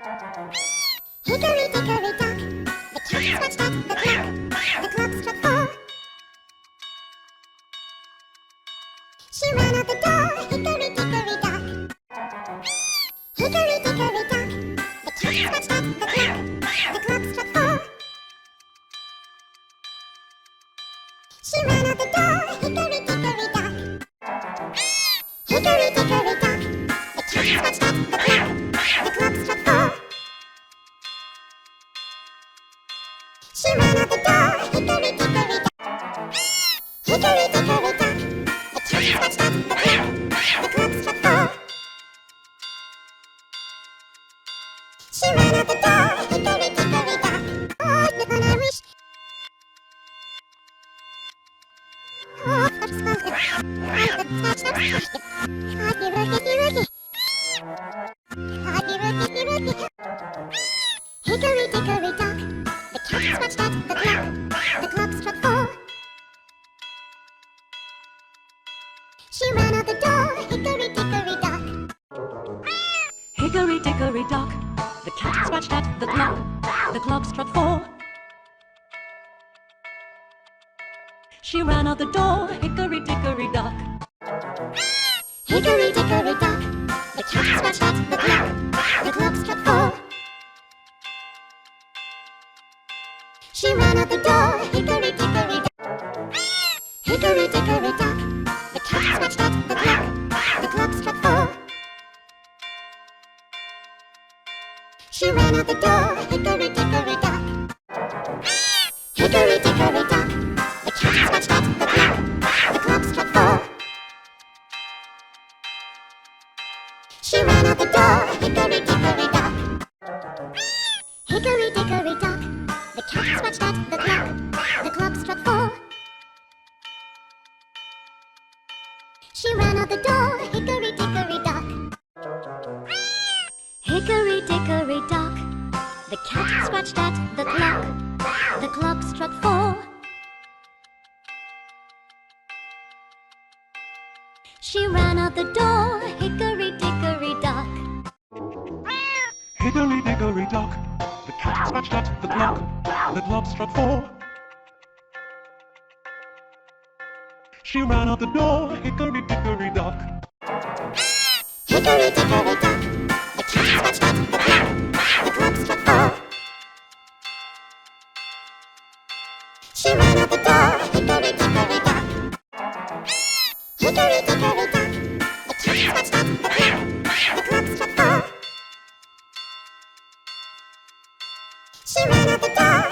Hickory, dickory, dock, the cat scratched at the clock struck 4. She ran out the door, hickory, dickory, dock. Hickory, dickory, dock, the cat scratched at the clock struck 4. She ran out the door, hickory, dickory, dock. Hickory, dickory, dock, the cat scratched at the clock struck 4. She ran out the door, hickory, dickory, dock. Hickory, dickory, dock, the cat scratched at the clock struck 4. She ran out the door, hickory, dickory, dock. Oh, look what I wish. Oh, that's fun. Hickory, dickory, dock, the cat scratched at the clock struck 4. She ran out the door, hickory, dickory, dock. Hickory dickory dock, the cat scratched at the clock struck 4. She ran out the door, hickory dickory dock. Hickory, dickory, dock, the cat scratched at the clock struck 4. She ran out the door, hickory, dickory, dock. Hickory, dickory, dock, the cat scratched at the clock struck 4. She ran out the door, hickory, dickory, dock. Hickory, dickory, dock, the cat scratched at the clock struck 4. She ran out the door, hickory, dickory, dock. Hickory, dickory, dock, the cat scratched at the clock struck 4. She ran out the door, hickory, dickory, dock. Hickory, dickory, dock, the cat scratched at the clock struck 4. She ran out the door, hickory, dickory, dock. Hickory dickory dock, the cat scratched at the clock struck 4. She ran out the door, hickory dickory dock. Hickory, dickory, dock, the cat scratched at the clock struck 4. She ran out the door, hickory, dickory, dock. Hickory, dickory, dock, the cat scratched at the clock struck 4. She ran out the door,